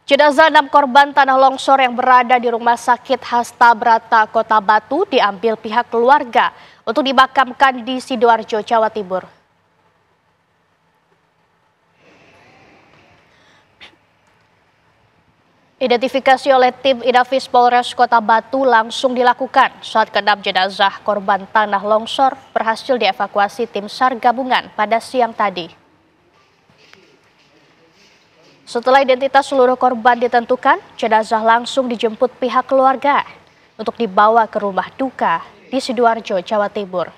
Jenazah 6 korban tanah longsor yang berada di Rumah Sakit Hasta Brata, Kota Batu diambil pihak keluarga untuk dimakamkan di Sidoarjo, Jawa Timur. Identifikasi oleh tim Inafis Polres Kota Batu langsung dilakukan saat ke-6 jenazah korban tanah longsor berhasil dievakuasi tim SAR gabungan pada siang tadi. Setelah identitas seluruh korban ditentukan, jenazah langsung dijemput pihak keluarga untuk dibawa ke rumah duka di Sidoarjo, Jawa Timur.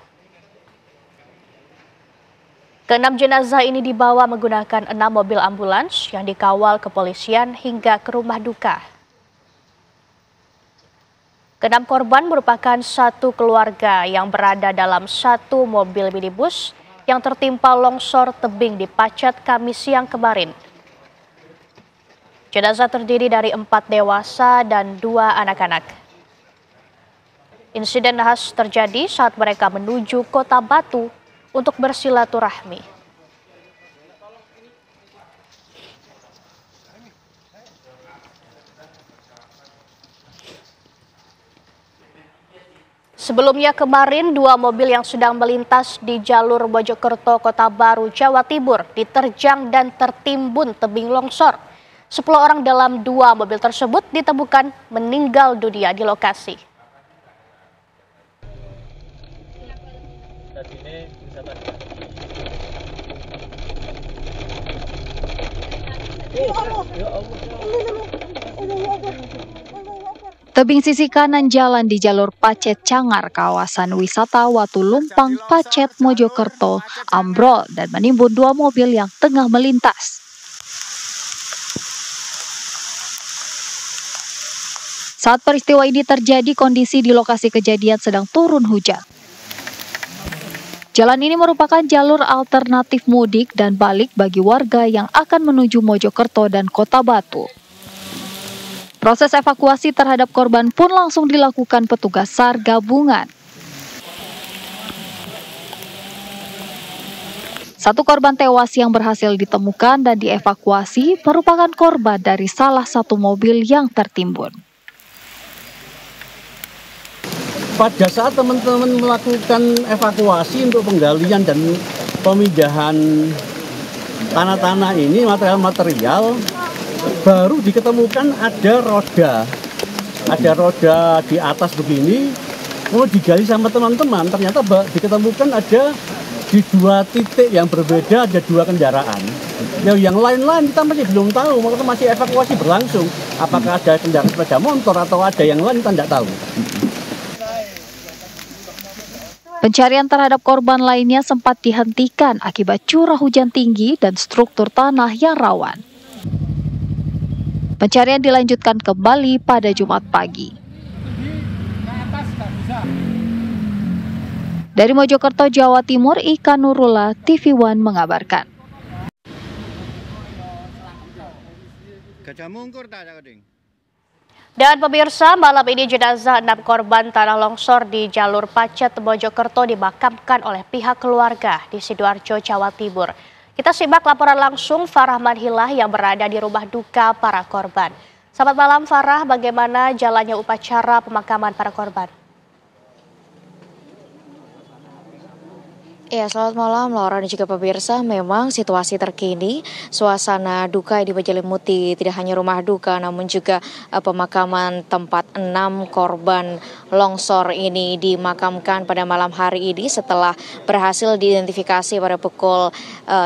Ke-6 jenazah ini dibawa menggunakan 6 mobil ambulans yang dikawal kepolisian hingga ke rumah duka. Ke-6 korban merupakan satu keluarga yang berada dalam satu mobil minibus yang tertimpa longsor tebing di Pacet Kamis siang kemarin. Jenazah terdiri dari 4 dewasa dan 2 anak-anak. Insiden nahas terjadi saat mereka menuju Kota Batu untuk bersilaturahmi. Sebelumnya kemarin 2 mobil yang sedang melintas di jalur Mojokerto Kota Baru, Jawa Timur diterjang dan tertimbun tebing longsor. 10 orang dalam 2 mobil tersebut ditemukan meninggal dunia di lokasi. Tebing sisi kanan jalan di jalur Pacet Cangar, kawasan wisata Watu Lumpang, Pacet, Mojokerto, ambrol dan menimbun 2 mobil yang tengah melintas. Saat peristiwa ini terjadi, kondisi di lokasi kejadian sedang turun hujan. Jalan ini merupakan jalur alternatif mudik dan balik bagi warga yang akan menuju Mojokerto dan Kota Batu. Proses evakuasi terhadap korban pun langsung dilakukan petugas SAR gabungan. Satu korban tewas yang berhasil ditemukan dan dievakuasi merupakan korban dari salah satu mobil yang tertimbun. Pada saat teman-teman melakukan evakuasi untuk penggalian dan pemindahan tanah-tanah ini, material-material, baru diketemukan ada roda di atas begini, mau digali sama teman-teman, ternyata diketemukan ada di 2 titik yang berbeda, ada 2 kendaraan. Yang lain-lain kita masih belum tahu, makanya masih evakuasi berlangsung. Apakah ada kendaraan sepeda motor atau ada yang lain kita tidak tahu. Pencarian terhadap korban lainnya sempat dihentikan akibat curah hujan tinggi dan struktur tanah yang rawan. Pencarian dilanjutkan kembali pada Jumat pagi. Dari Mojokerto, Jawa Timur, Ika Nurullah, TV One mengabarkan. Dan pemirsa, malam ini jenazah 6 korban tanah longsor di jalur Pacet Mojokerto dimakamkan oleh pihak keluarga di Sidoarjo, Jawa Timur. Kita simak laporan langsung Farah Manhilah yang berada di rumah duka para korban. Selamat malam Farah, bagaimana jalannya upacara pemakaman para korban? Ya, selamat malam Laura dan juga pemirsa. Memang situasi terkini, suasana duka yang dijelimuti tidak hanya rumah duka namun juga pemakaman tempat 6 korban longsor ini dimakamkan pada malam hari ini setelah berhasil diidentifikasi pada pukul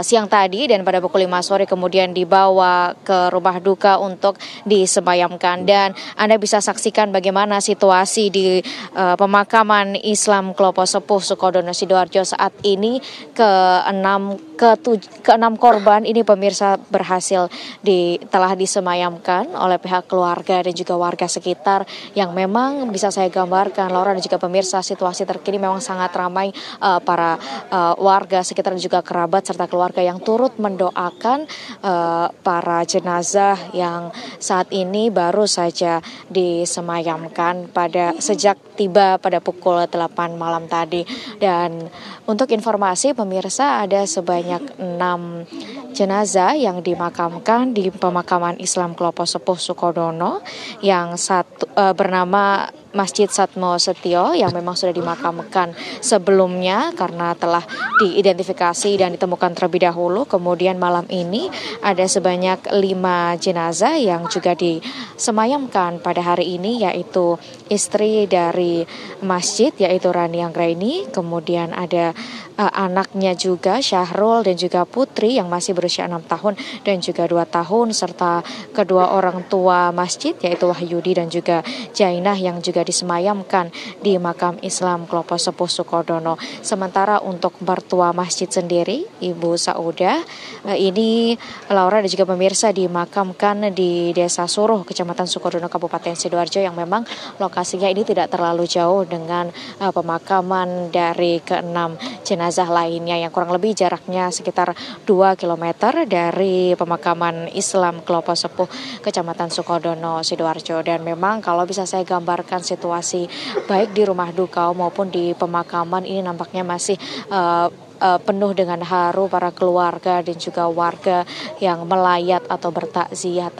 siang tadi dan pada pukul 5 sore kemudian dibawa ke rumah duka untuk disemayamkan. Dan Anda bisa saksikan bagaimana situasi di pemakaman Islam Klopo Sepuh Sukodono Sidoarjo saat ini. Ke-6 korban ini pemirsa berhasil telah disemayamkan oleh pihak keluarga dan juga warga sekitar yang memang bisa saya gambarkan Laura dan juga pemirsa, situasi terkini memang sangat ramai para warga sekitar dan juga kerabat serta keluarga yang turut mendoakan para jenazah yang saat ini baru saja disemayamkan sejak tiba pada pukul 8 malam tadi. Dan untuk informasi pemirsa, ada sebanyak 6 jenazah yang dimakamkan di pemakaman Islam Klopo Sepuh Sukodono yang satu bernama Masjid Satmo Setio yang memang sudah dimakamkan sebelumnya karena telah diidentifikasi dan ditemukan terlebih dahulu. Kemudian malam ini ada sebanyak 5 jenazah yang juga disemayamkan pada hari ini, yaitu istri dari masjid yaitu Rani Anggraini, kemudian ada anaknya juga Syahrul dan juga putri yang masih berusia 6 tahun dan juga 2 tahun, serta kedua orang tua masjid yaitu Wahyudi dan juga Jainah yang juga disemayamkan di makam Islam Klopo Sepuh Sukodono. Sementara untuk mertua masjid sendiri, Ibu Saudah, ini Laura dan juga pemirsa dimakamkan di Desa Suruh, Kecamatan Sukodono, Kabupaten Sidoarjo, yang memang lokasinya ini tidak terlalu jauh dengan pemakaman dari ke-6 jenazah lainnya yang kurang lebih jaraknya sekitar 2 km dari pemakaman Islam Klopo Sepuh, Kecamatan Sukodono, Sidoarjo. Dan memang kalau bisa saya gambarkan situasi baik di rumah duka maupun di pemakaman ini nampaknya masih penuh dengan haru para keluarga dan juga warga yang melayat atau bertakziah.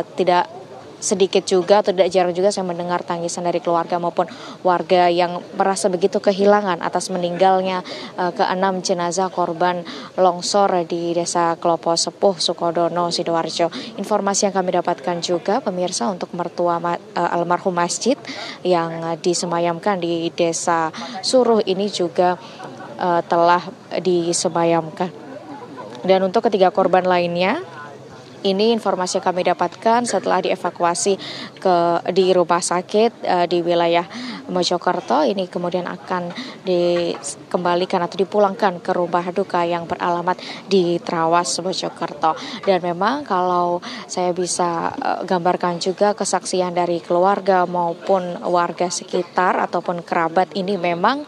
Tidak sedikit juga atau tidak jarang juga saya mendengar tangisan dari keluarga maupun warga yang merasa begitu kehilangan atas meninggalnya ke-6 jenazah korban longsor di Desa Klopo Sepuh Sukodono, Sidoarjo. Informasi yang kami dapatkan juga pemirsa untuk mertua almarhum masjid yang disemayamkan di Desa Suruh ini juga telah disemayamkan. Dan untuk ketiga korban lainnya, ini informasi yang kami dapatkan setelah dievakuasi di rumah sakit di wilayah Mojokerto. Ini kemudian akan dikembalikan atau dipulangkan ke rumah duka yang beralamat di Trawas, Mojokerto. Dan memang kalau saya bisa gambarkan juga kesaksian dari keluarga maupun warga sekitar ataupun kerabat, ini memang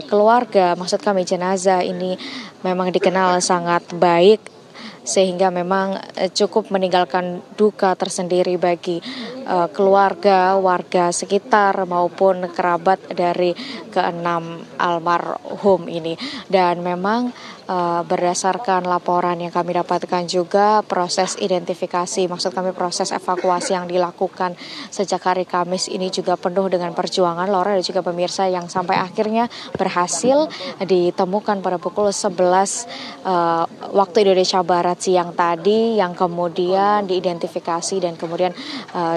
keluarga, maksud kami jenazah ini memang dikenal sangat baik, sehingga memang cukup meninggalkan duka tersendiri bagi keluarga, warga sekitar maupun kerabat dari ke-6 almarhum ini. Dan memang berdasarkan laporan yang kami dapatkan juga, proses identifikasi, maksud kami proses evakuasi yang dilakukan sejak hari Kamis ini juga penuh dengan perjuangan, Laura dan juga pemirsa, yang sampai akhirnya berhasil ditemukan pada pukul 11 waktu Indonesia Barat siang tadi, yang kemudian diidentifikasi dan kemudian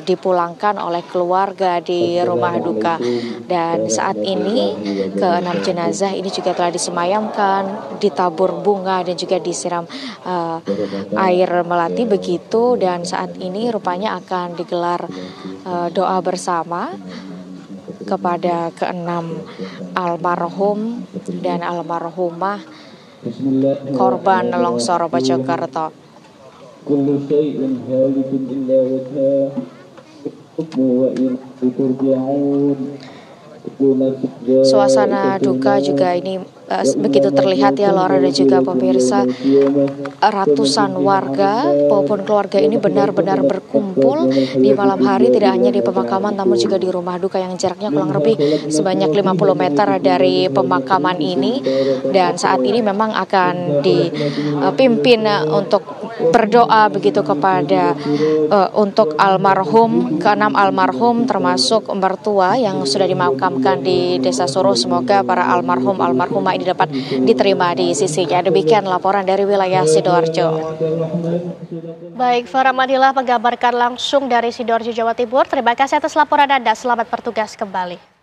dipulangkan oleh keluarga di rumah duka. Dan saat ini ke-6 jenazah ini juga telah disemayamkan, ditabur bunga dan juga disiram air melati begitu. Dan saat ini rupanya akan digelar doa bersama kepada ke-6 almarhum dan almarhumah korban longsor Mojokerto. Suasana duka juga ini begitu terlihat ya Laura dan juga pemirsa. Ratusan warga maupun keluarga ini benar-benar berkumpul di malam hari, tidak hanya di pemakaman namun juga di rumah duka yang jaraknya kurang lebih sebanyak 50 meter dari pemakaman ini. Dan saat ini memang akan dipimpin untuk berdoa begitu kepada untuk almarhum, ke-6 almarhum termasuk mertua yang sudah dimakamkan di Desa Suruh. Semoga para almarhumah ini dapat diterima di sisinya. Demikian laporan dari wilayah Sidoarjo. Baik, Farah Madillah mengabarkan langsung dari Sidoarjo, Jawa Timur. Terima kasih atas laporan Anda. Selamat bertugas kembali.